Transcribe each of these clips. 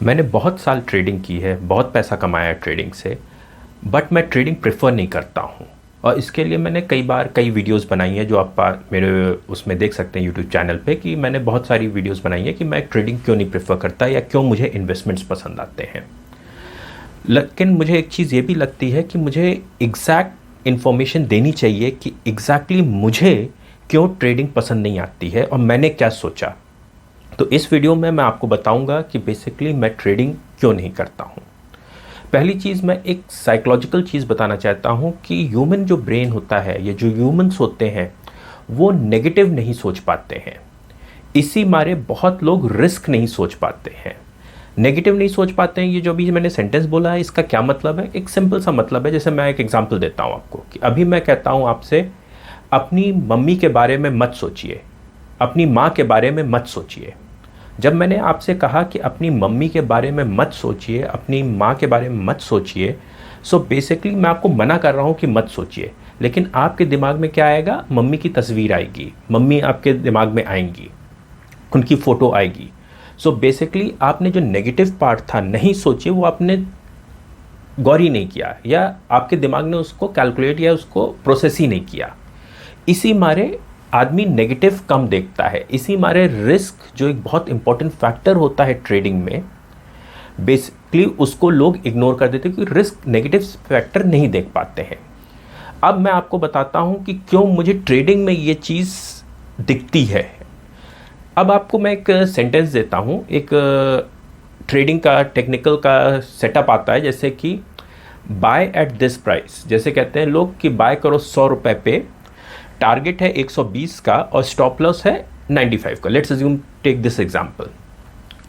मैंने बहुत साल ट्रेडिंग की है, बहुत पैसा कमाया है ट्रेडिंग से। बट मैं ट्रेडिंग प्रेफर नहीं करता हूँ। और इसके लिए मैंने कई बार कई वीडियोस बनाई हैं, जो आप मेरे उसमें देख सकते हैं यूट्यूब चैनल पे, कि मैंने बहुत सारी वीडियोस बनाई हैं कि मैं ट्रेडिंग क्यों नहीं प्रेफर करता या क्यों मुझे इन्वेस्टमेंट्स पसंद आते हैं। लेकिन मुझे एक चीज़ ये भी लगती है कि मुझे एग्जैक्ट इन्फॉर्मेशन देनी चाहिए कि एग्जैक्टली मुझे क्यों ट्रेडिंग पसंद नहीं आती है और मैंने क्या सोचा। तो इस वीडियो में मैं आपको बताऊंगा कि बेसिकली मैं ट्रेडिंग क्यों नहीं करता हूं। पहली चीज़, मैं एक साइकोलॉजिकल चीज़ बताना चाहता हूं कि ह्यूमन जो ब्रेन होता है, ये जो ह्यूमंस होते हैं, वो नेगेटिव नहीं सोच पाते हैं। इसी मारे बहुत लोग रिस्क नहीं सोच पाते हैं, नेगेटिव नहीं सोच पाते हैं। ये जो भी मैंने सेंटेंस बोला है, इसका क्या मतलब है? एक सिंपल सा मतलब है। जैसे मैं एक एग्जांपल देता हूं आपको कि अभी मैं कहता हूं आपसे, अपनी मम्मी के बारे में मत सोचिए, अपनी माँ के बारे में मत सोचिए। जब मैंने आपसे कहा कि अपनी मम्मी के बारे में मत सोचिए, अपनी माँ के बारे में मत सोचिए, सो बेसिकली मैं आपको मना कर रहा हूँ कि मत सोचिए। लेकिन आपके दिमाग में क्या आएगा? मम्मी की तस्वीर आएगी, मम्मी आपके दिमाग में आएंगी, उनकी फ़ोटो आएगी। सो बेसिकली आपने जो नेगेटिव पार्ट था नहीं सोचे, वो आपने गौर ही नहीं किया, या आपके दिमाग ने उसको कैलकुलेट या उसको प्रोसेस ही नहीं किया। इसी मारे आदमी नेगेटिव कम देखता है। इसी मारे रिस्क, जो एक बहुत इंपॉर्टेंट फैक्टर होता है ट्रेडिंग में, बेसिकली उसको लोग इग्नोर कर देते हैं क्योंकि रिस्क नेगेटिव फैक्टर नहीं देख पाते हैं। अब मैं आपको बताता हूं कि क्यों मुझे ट्रेडिंग में ये चीज़ दिखती है। अब आपको मैं एक सेंटेंस देता हूं, एक ट्रेडिंग का टेक्निकल का सेटअप आता है, जैसे कि बाय एट दिस प्राइस। जैसे कहते हैं लोग कि बाय करो 100 रुपये पे, टारगेट है 120 का और स्टॉप लॉस है 95 का। Let's assume take this example.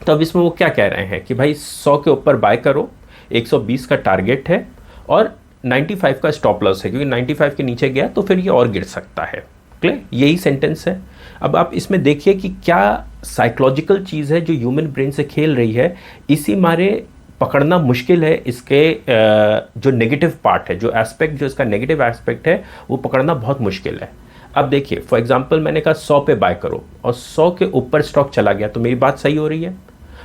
तो अब इसमें वो क्या कह रहे हैं कि भाई 100 के ऊपर बाय करो, 120 का टारगेट है और 95 का स्टॉप लॉस है, क्योंकि 95 के नीचे गया तो फिर ये और गिर सकता है। क्लियर? यही सेंटेंस है। अब आप इसमें देखिए कि क्या साइकोलॉजिकल चीज़ है जो ह्यूमन ब्रेन से खेल रही है। इसी मारे पकड़ना मुश्किल है इसके जो नेगेटिव पार्ट है, जो एस्पेक्ट, जो इसका नेगेटिव एस्पेक्ट है, वो पकड़ना बहुत मुश्किल है। अब देखिए, फॉर एग्जांपल मैंने कहा 100 पे बाय करो और 100 के ऊपर स्टॉक चला गया, तो मेरी बात सही हो रही है।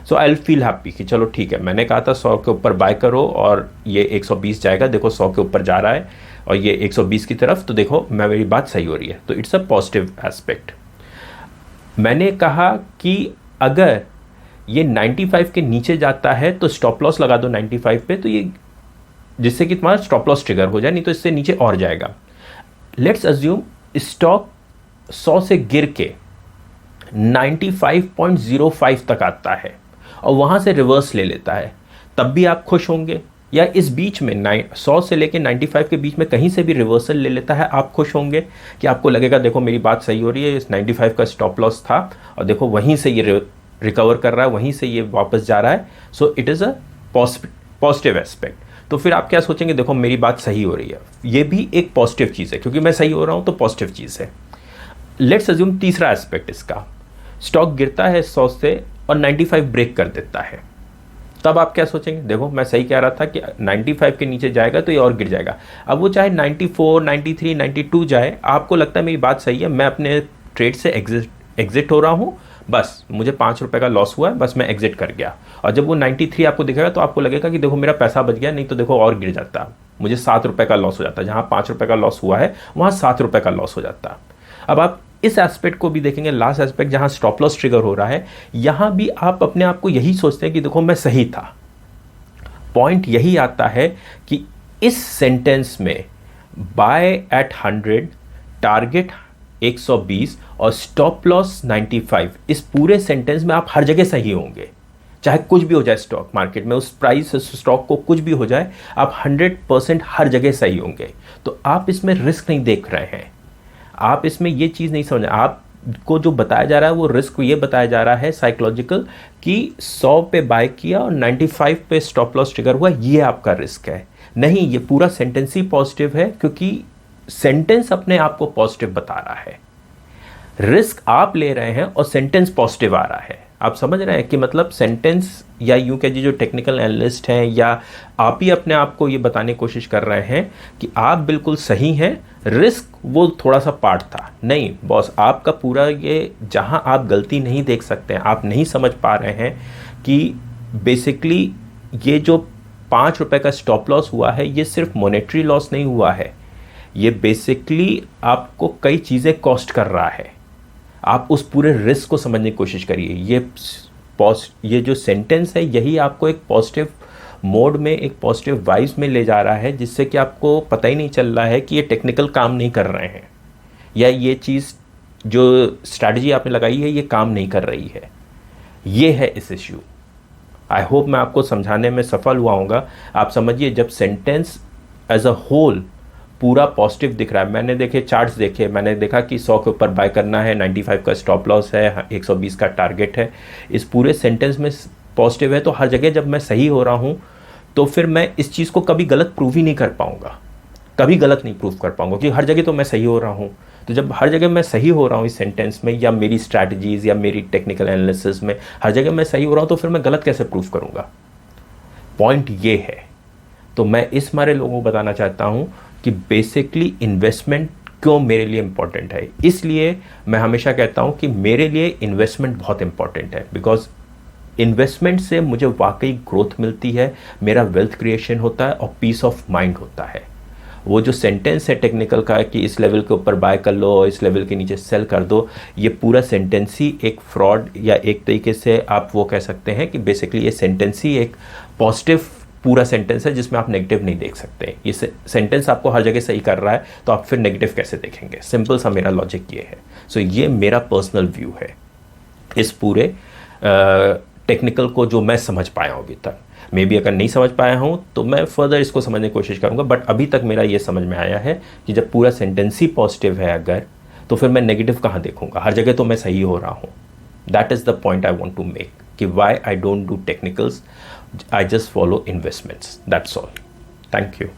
सो आई विल फील हैप्पी कि चलो ठीक है, मैंने कहा था 100 के ऊपर बाय करो और ये 120 जाएगा, देखो 100 के ऊपर जा रहा है और ये 120 की तरफ, तो देखो मेरी बात सही हो रही है। तो इट्स अ पॉजिटिव एस्पेक्ट। मैंने कहा कि अगर ये 95 के नीचे जाता है तो स्टॉप लॉस लगा दो 95 पे, तो ये जिससे कि तुम्हारा स्टॉप लॉस ट्रिगर हो जाए, नहीं तो इससे नीचे और जाएगा। लेट्स अज्यूम स्टॉक 100 से गिर के 95.05 तक आता है और वहां से रिवर्स ले लेता है, तब भी आप खुश होंगे? या इस बीच में 100 से लेके 95 के बीच में कहीं से भी रिवर्सल ले लेता है, आप खुश होंगे? कि आपको लगेगा देखो मेरी बात सही हो रही है, इस 95 का स्टॉप लॉस था और देखो वहीं से ये रिकवर कर रहा है, वहीं से ये वापस जा रहा है। So it is a positive aspect. तो फिर आप क्या सोचेंगे? देखो मेरी बात सही हो रही है, ये भी एक पॉजिटिव चीज़ है, क्योंकि मैं सही हो रहा हूँ तो पॉजिटिव चीज़ है। लेट्स अज्यूम तीसरा एस्पेक्ट इसका, स्टॉक गिरता है 100 से और 95 ब्रेक कर देता है, तब आप क्या सोचेंगे? देखो मैं सही कह रहा था कि 95 के नीचे जाएगा तो ये और गिर जाएगा। अब वो चाहे 94, 93, 92 जाए, आपको लगता है मेरी बात सही है, मैं अपने ट्रेड से एग्जिट हो रहा हूँ, बस मुझे 5 रुपये का लॉस हुआ है, बस मैं एग्जिट कर गया। और जब वो 93 आपको दिखेगा तो आपको लगेगा कि देखो मेरा पैसा बच गया, नहीं तो देखो और गिर जाता, मुझे 7 रुपये का लॉस हो जाता। जहाँ 5 रुपये का लॉस हुआ है वहाँ 7 रुपये का लॉस हो जाता। अब आप इस एस्पेक्ट को भी देखेंगे, लास्ट एस्पेक्ट जहाँ स्टॉप लॉस ट्रिगर हो रहा है, यहाँ भी आप अपने आप को यही सोचते हैं कि देखो मैं सही था। पॉइंट यही आता है कि इस सेंटेंस में बाय एट 100, टारगेट 120 और स्टॉप लॉस 95, इस पूरे सेंटेंस में आप हर जगह सही होंगे। चाहे कुछ भी हो जाए स्टॉक मार्केट में, उस प्राइस स्टॉक को कुछ भी हो जाए, आप 100% हर जगह सही होंगे। तो आप इसमें रिस्क नहीं देख रहे हैं, आप इसमें ये चीज़ नहीं समझ, आपको जो बताया जा रहा है वो रिस्क ये बताया जा रहा है साइकोलॉजिकल, कि 100 पे बाय किया और 95 पे स्टॉप लॉस ट्रिगर हुआ, ये आपका रिस्क है। नहीं, ये पूरा सेंटेंस ही पॉजिटिव है, क्योंकि सेंटेंस अपने आप को पॉजिटिव बता रहा है। रिस्क आप ले रहे हैं और सेंटेंस पॉजिटिव आ रहा है। आप समझ रहे हैं कि मतलब सेंटेंस, या यूं कह जो टेक्निकल एनालिस्ट हैं, या आप ही अपने आप को ये बताने की कोशिश कर रहे हैं कि आप बिल्कुल सही हैं, रिस्क वो थोड़ा सा पार्ट था। नहीं बॉस, आपका पूरा ये, जहां आप गलती नहीं देख सकते हैं, आप नहीं समझ पा रहे हैं कि बेसिकली ये जो 5 रुपए का स्टॉप लॉस हुआ है, ये सिर्फ मॉनेटरी लॉस नहीं हुआ है, ये बेसिकली आपको कई चीज़ें कॉस्ट कर रहा है। आप उस पूरे रिस्क को समझने की कोशिश करिए। ये जो सेंटेंस है, यही आपको एक पॉजिटिव मोड में, एक पॉजिटिव वाइब्स में ले जा रहा है, जिससे कि आपको पता ही नहीं चल रहा है कि ये टेक्निकल काम नहीं कर रहे हैं, या ये चीज़ जो स्ट्रैटेजी आपने लगाई है ये काम नहीं कर रही है। ये है इस इश्यू। आई होप मैं आपको समझाने में सफल हुआ हूँगा। आप समझिए, जब सेंटेंस एज अ होल पूरा पॉजिटिव दिख रहा है, मैंने देखे चार्ट्स देखे, मैंने देखा कि 100 के ऊपर बाय करना है, 95 का स्टॉप लॉस है, 120 का टारगेट है, इस पूरे सेंटेंस में पॉजिटिव है, तो हर जगह जब मैं सही हो रहा हूँ तो फिर मैं इस चीज़ को कभी गलत प्रूव ही नहीं कर पाऊँगा, कभी गलत नहीं प्रूव कर पाऊँगा, क्योंकि हर जगह तो मैं सही हो रहा हूँ। तो जब हर जगह मैं सही हो रहा हूँ इस सेंटेंस में, या मेरी स्ट्रैटेजीज़ या मेरी टेक्निकल एनालिसिस में हर जगह मैं सही हो रहा हूँ, तो फिर मैं गलत कैसे प्रूव करूँगा? पॉइंट ये है। तो मैं इस मारे लोगों को बताना चाहता हूँ कि बेसिकली इन्वेस्टमेंट क्यों मेरे लिए इम्पॉर्टेंट है। इसलिए मैं हमेशा कहता हूँ कि मेरे लिए इन्वेस्टमेंट बहुत इम्पॉर्टेंट है, बिकॉज इन्वेस्टमेंट से मुझे वाकई ग्रोथ मिलती है, मेरा वेल्थ क्रिएशन होता है और पीस ऑफ माइंड होता है। वो जो सेंटेंस है टेक्निकल का कि इस लेवल के ऊपर बाय कर लो और इस लेवल के नीचे सेल कर दो, ये पूरा सेंटेंस ही एक फ्रॉड, या एक तरीके से आप वो कह सकते हैं कि बेसिकली ये सेंटेंस ही एक पॉजिटिव पूरा सेंटेंस है, जिसमें आप नेगेटिव नहीं देख सकते। ये सेंटेंस आपको हर जगह सही कर रहा है, तो आप फिर नेगेटिव कैसे देखेंगे? सिंपल सा मेरा लॉजिक ये है। सो ये मेरा पर्सनल व्यू है इस पूरे टेक्निकल को, जो मैं समझ पाया हूँ अभी तक। मे बी अगर नहीं समझ पाया हूँ तो मैं फर्दर इसको समझने की कोशिश करूँगा, बट अभी तक मेरा ये समझ में आया है कि जब पूरा सेंटेंस ही पॉजिटिव है अगर, तो फिर मैं नेगेटिव कहाँ देखूँगा? हर जगह तो मैं सही हो रहा हूँ। That is the point I want to make, कि why I don't do technicals, I just follow investments. That's all. Thank you.